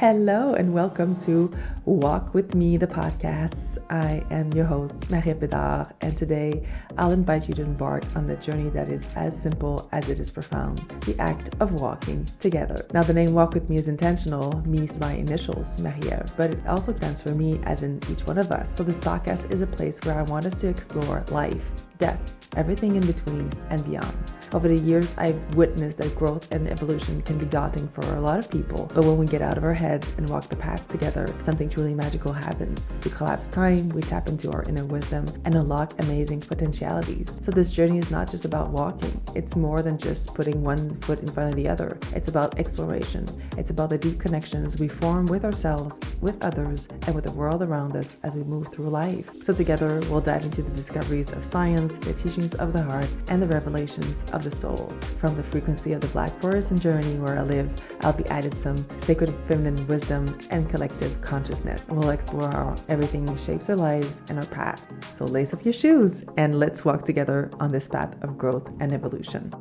Hello and welcome to Walk With Me, the podcast. I am your host, Marie-Eve Bédard, and today I'll invite you to embark on the journey that is as simple as it is profound, the act of walking together. Now, the name Walk With Me is intentional, means my initials, Marie-Eve, but it also stands for me as in each one of us. So this podcast is a place where I want us to explore life, death, everything in between and beyond. Over the years, I've witnessed that growth and evolution can be daunting for a lot of people. But when we get out of our heads and walk the path together, something truly magical happens. We collapse time, we tap into our inner wisdom, and unlock amazing potentialities. So this journey is not just about walking. It's more than just putting one foot in front of the other. It's about exploration. It's about the deep connections we form with ourselves, with others, and with the world around us as we move through life. So together, we'll dive into the discoveries of science, the teachings of the heart, and the revelations of the soul. From the frequency of the Black Forest and journey where I live, I'll be added some sacred feminine wisdom and collective consciousness. We'll explore how everything shapes our lives and our path. So lace up your shoes and let's walk together on this path of growth and evolution.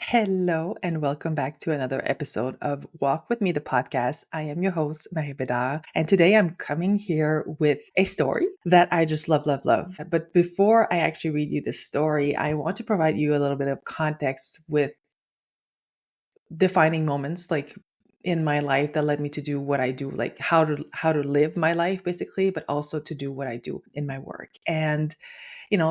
Hello and welcome back to another episode of Walk With Me, the podcast. I am your host, Marie-Eve Bédard, and today I'm coming here with a story that I just love. But before I actually read you this story, I want to provide you a little bit of context with defining moments like in my life that led me to do what I do, like how to live my life basically, but also to do what I do in my work. And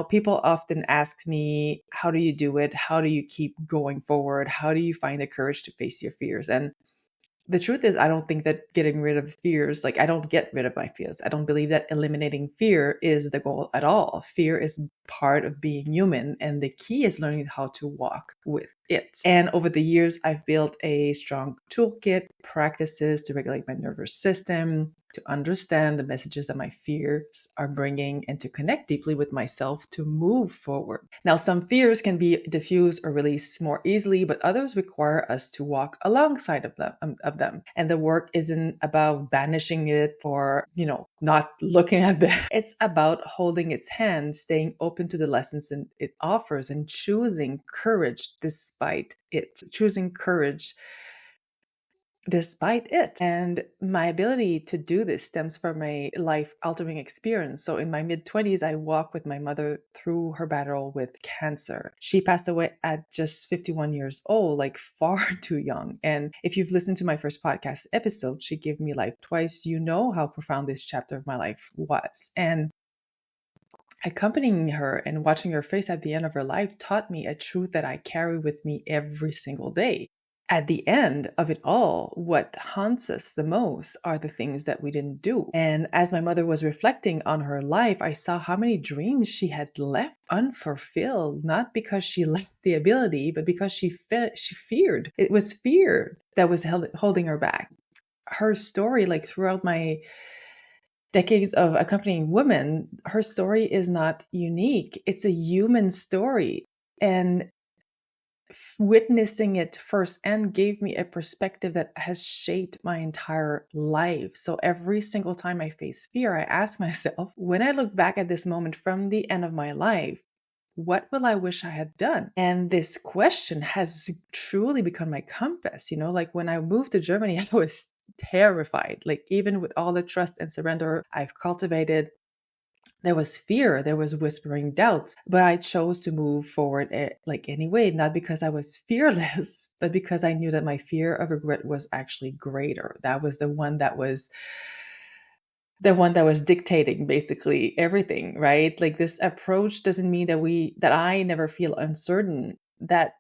people often ask me, how do you do it? How do you keep going forward? How do you find the courage to face your fears? And the truth is, I don't think that getting rid of fears, like I don't get rid of my fears. I don't believe that eliminating fear is the goal at all. Fear is part of being human. And the key is learning how to walk with it. And over the years, I've built a strong toolkit, practices to regulate my nervous system, to understand the messages that my fears are bringing, and to connect deeply with myself to move forward. Now, some fears can be diffused or released more easily, but others require us to walk alongside of them. And the work isn't about banishing it or, not looking at them. It's about holding its hand, staying open to the lessons it offers, and choosing courage despite it. And my ability to do this stems from a life-altering experience. So in my mid-20s, I walked with my mother through her battle with cancer. She passed away at just 51 years old, like far too young. And if you've listened to my first podcast episode, She Gave Me Life Twice, you know how profound this chapter of my life was. And accompanying her and watching her face at the end of her life taught me a truth that I carry with me every single day. At the end of it all, what haunts us the most are the things that we didn't do. And as my mother was reflecting on her life, I saw how many dreams she had left unfulfilled, not because she lacked the ability, but because she feared. It was fear that was holding her back. Her story, like throughout my decades of accompanying women, her story is not unique. It's a human story. And witnessing it firsthand gave me a perspective that has shaped my entire life. So every single time I face fear, I ask myself, when I look back at this moment from the end of my life, what will I wish I had done? And this question has truly become my compass. Like when I moved to Germany, I was terrified. Like even with all the trust and surrender I've cultivated, there was fear, there was whispering doubts, but I chose to move forward anyway, not because I was fearless, but because I knew that my fear of regret was actually greater. That was the one that was dictating basically everything, right? Like this approach doesn't mean that I never feel uncertain. That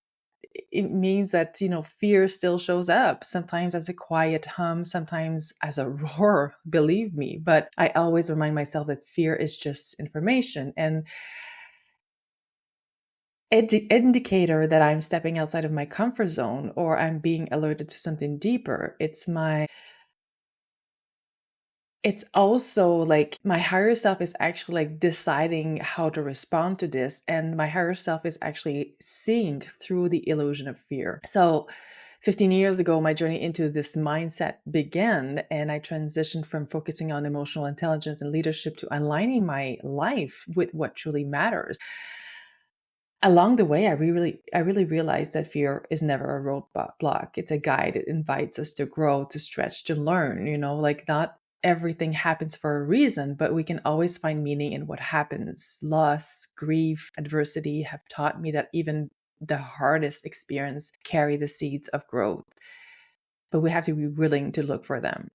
it means that, fear still shows up, sometimes as a quiet hum, sometimes as a roar, believe me. But I always remind myself that fear is just information and indicator that I'm stepping outside of my comfort zone or I'm being alerted to something deeper. It's also like my higher self is actually like deciding how to respond to this. And my higher self is actually seeing through the illusion of fear. So 15 years ago, my journey into this mindset began, and I transitioned from focusing on emotional intelligence and leadership to aligning my life with what truly matters. Along the way, I really realized that fear is never a roadblock. It's a guide. It invites us to grow, to stretch, to learn. Like not everything happens for a reason, but we can always find meaning in what happens. Loss, grief, adversity have taught me that even the hardest experience carry the seeds of growth, but we have to be willing to look for them.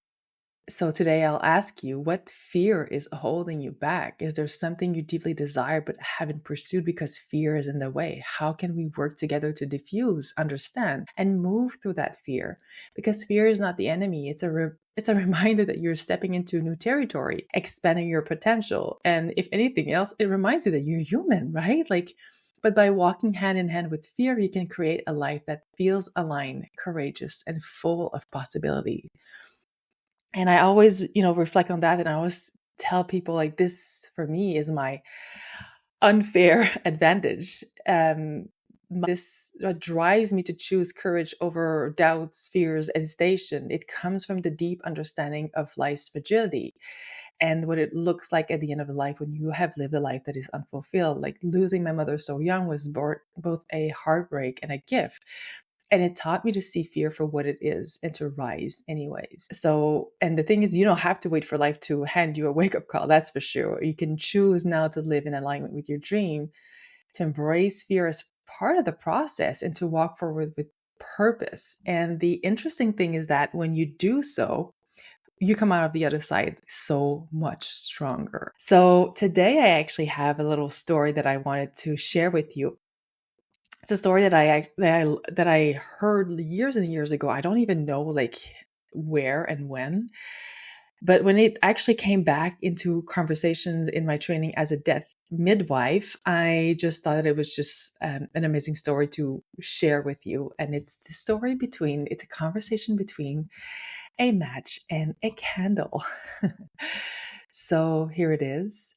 So today I'll ask you, what fear is holding you back? Is there something you deeply desire but haven't pursued because fear is in the way? How can we work together to diffuse, understand, and move through that fear? Because fear is not the enemy. It's a reminder that you're stepping into new territory, expanding your potential. And if anything else, it reminds you that you're human, right? But by walking hand in hand with fear, you can create a life that feels aligned, courageous, and full of possibility. And I always, reflect on that. And I always tell people this for me is my unfair advantage. This drives me to choose courage over doubts, fears, hesitation. It comes from the deep understanding of life's fragility and what it looks like at the end of life when you have lived a life that is unfulfilled. Like losing my mother so young was both a heartbreak and a gift. And it taught me to see fear for what it is and to rise anyways. So, and the thing is, you don't have to wait for life to hand you a wake-up call, that's for sure. You can choose now to live in alignment with your dream, to embrace fear as part of the process, and to walk forward with purpose. And the interesting thing is that when you do so, you come out of the other side so much stronger. So today I actually have a little story that I wanted to share with you. It's a story that I heard years and years ago. I don't even know where and when, but when it actually came back into conversations in my training as a death midwife, I just thought that it was just an amazing story to share with you. And it's a conversation between a match and a candle. So here it is.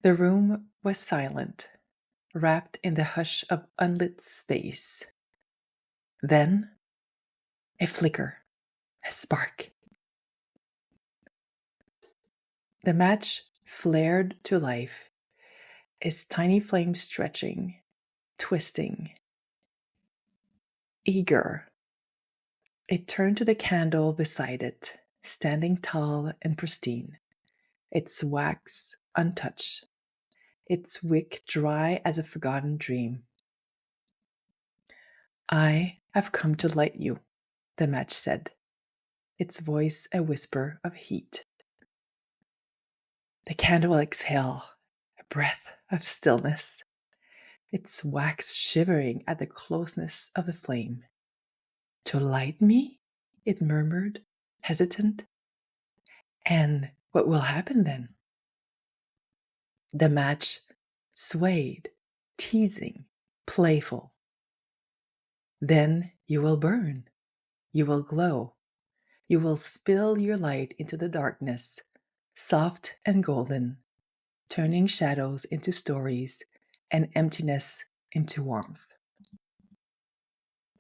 The room was silent, wrapped in the hush of unlit space. Then, a flicker, a spark. The match flared to life, its tiny flame stretching, twisting, eager. It turned to the candle beside it, standing tall and pristine, its wax untouched, its wick dry as a forgotten dream. I have come to light you, the match said, its voice a whisper of heat. The candle exhaled, a breath of stillness, its wax shivering at the closeness of the flame. To light me? It murmured, hesitant. And what will happen then? The match swayed, teasing, playful. Then you will burn, you will glow, you will spill your light into the darkness, soft and golden, turning shadows into stories and emptiness into warmth.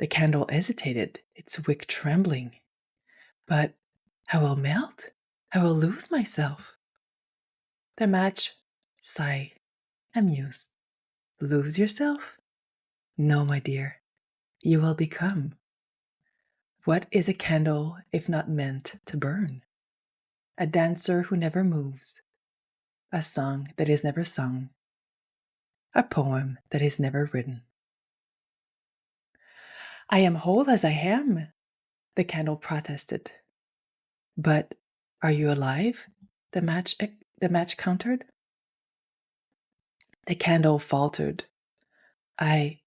The candle hesitated, its wick trembling. But I will melt, I will lose myself. The match sighed, amused. Lose yourself? No, my dear, you will become. What is a candle if not meant to burn? A dancer who never moves, a song that is never sung, a poem that is never written. I am whole as I am, the candle protested. But are you alive? The match countered. The candle faltered. I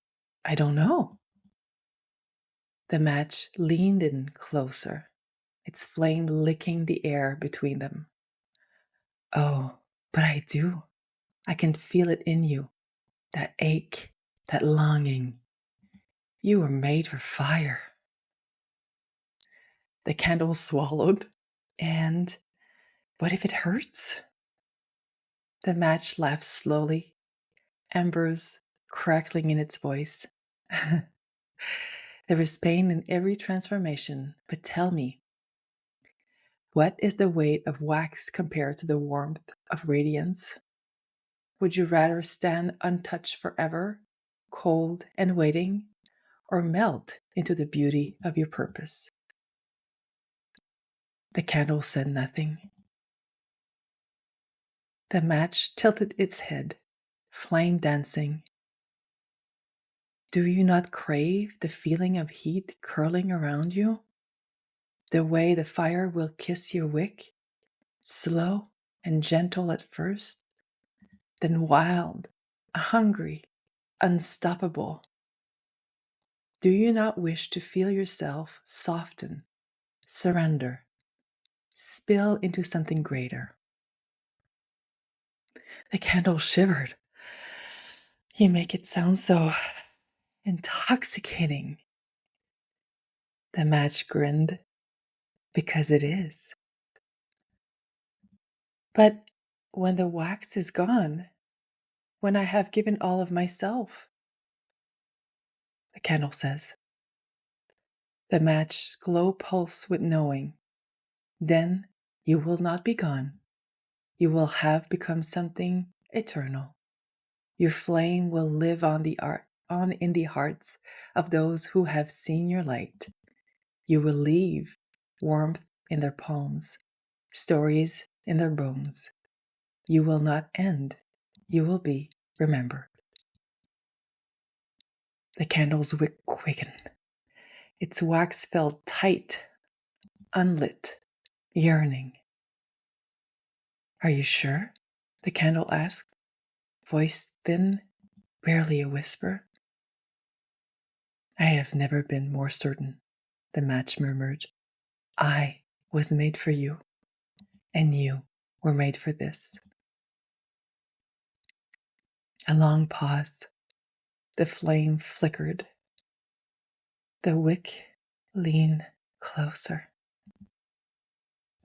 don't know. The match leaned in closer, its flame licking the air between them. Oh, but I do. I can feel it in you. That ache, that longing. You were made for fire. The candle swallowed. And what if it hurts? The match laughed slowly, embers crackling in its voice. There is pain in every transformation, but tell me, what is the weight of wax compared to the warmth of radiance? Would you rather stand untouched forever, cold and waiting, or melt into the beauty of your purpose? The candle said nothing. The match tilted its head, flame dancing. Do you not crave the feeling of heat curling around you? The way the fire will kiss your wick, slow and gentle at first, then wild, hungry, unstoppable. Do you not wish to feel yourself soften, surrender, spill into something greater? The candle shivered. You make it sound so intoxicating. The match grinned, because it is. But when the wax is gone, when I have given all of myself, the candle says, the match glow pulse with knowing, then you will not be gone. You will have become something eternal. Your flame will live on in the hearts of those who have seen your light. You will leave warmth in their palms, stories in their bones. You will not end. You will be remembered. The candle's wick quickened. Its wax felt tight, unlit, yearning. Are you sure? The candle asked, voice thin, barely a whisper. I have never been more certain, the match murmured. I was made for you, and you were made for this. A long pause. The flame flickered. The wick leaned closer.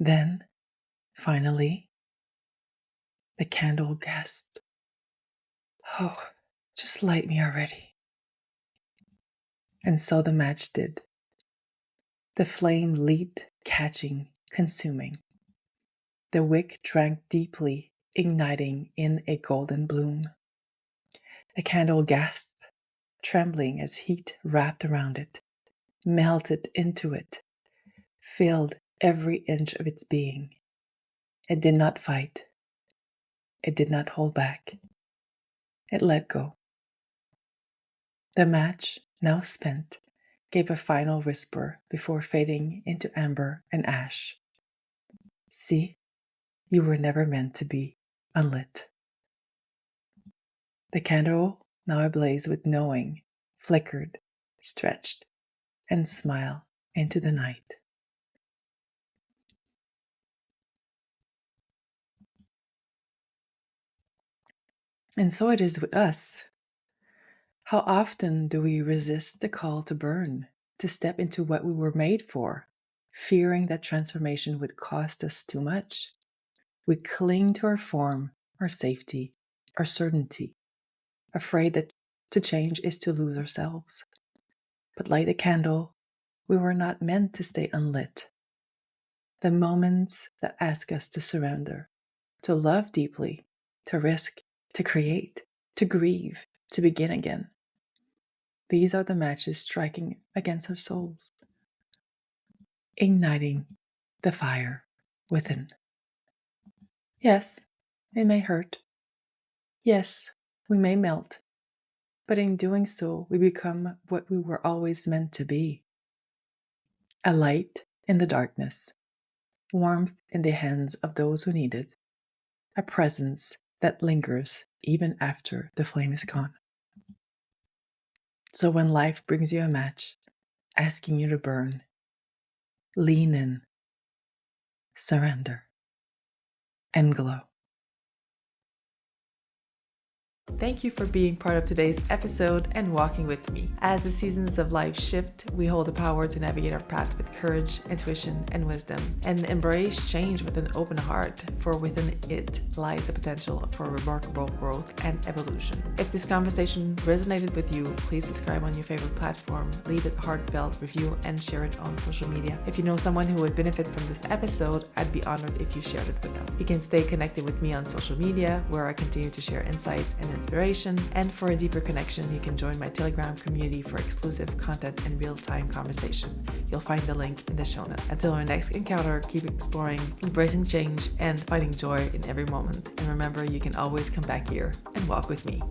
Then, finally, the candle gasped. Oh, just light me already. And so the match did. The flame leaped, catching, consuming. The wick drank deeply, igniting in a golden bloom. The candle gasped, trembling as heat wrapped around it, melted into it, filled every inch of its being. It did not fight. It did not hold back. It let go. The match, now spent, gave a final whisper before fading into amber and ash. See, you were never meant to be unlit. The candle, now ablaze with knowing, flickered, stretched, and smiled into the night. And so it is with us. How often do we resist the call to burn, to step into what we were made for, fearing that transformation would cost us too much? We cling to our form, our safety, our certainty, afraid that to change is to lose ourselves. But like the candle, we were not meant to stay unlit. The moments that ask us to surrender, to love deeply, to risk, to create, to grieve, to begin again. These are the matches striking against our souls, igniting the fire within. Yes, it may hurt. Yes, we may melt. But in doing so, we become what we were always meant to be. A light in the darkness, warmth in the hands of those who need it, a presence that lingers even after the flame is gone. So when life brings you a match, asking you to burn, lean in, surrender, and glow. thank you for being part of today's episode and walking with me. As the seasons of life shift, we hold the power to navigate our path with courage, intuition, and wisdom, and embrace change with an open heart, for within it lies the potential for remarkable growth and evolution. If this conversation resonated with you, please subscribe on your favorite platform, leave a heartfelt review, and share it on social media. If you know someone who would benefit from this episode, I'd be honored if you shared it with them. You can stay connected with me on social media, where I continue to share insights and inspiration. And for a deeper connection, you can join my Telegram community for exclusive content and real-time conversation. You'll find the link in the show notes. Until our next encounter, keep exploring, embracing change, and finding joy in every moment. And remember, you can always come back here and walk with me.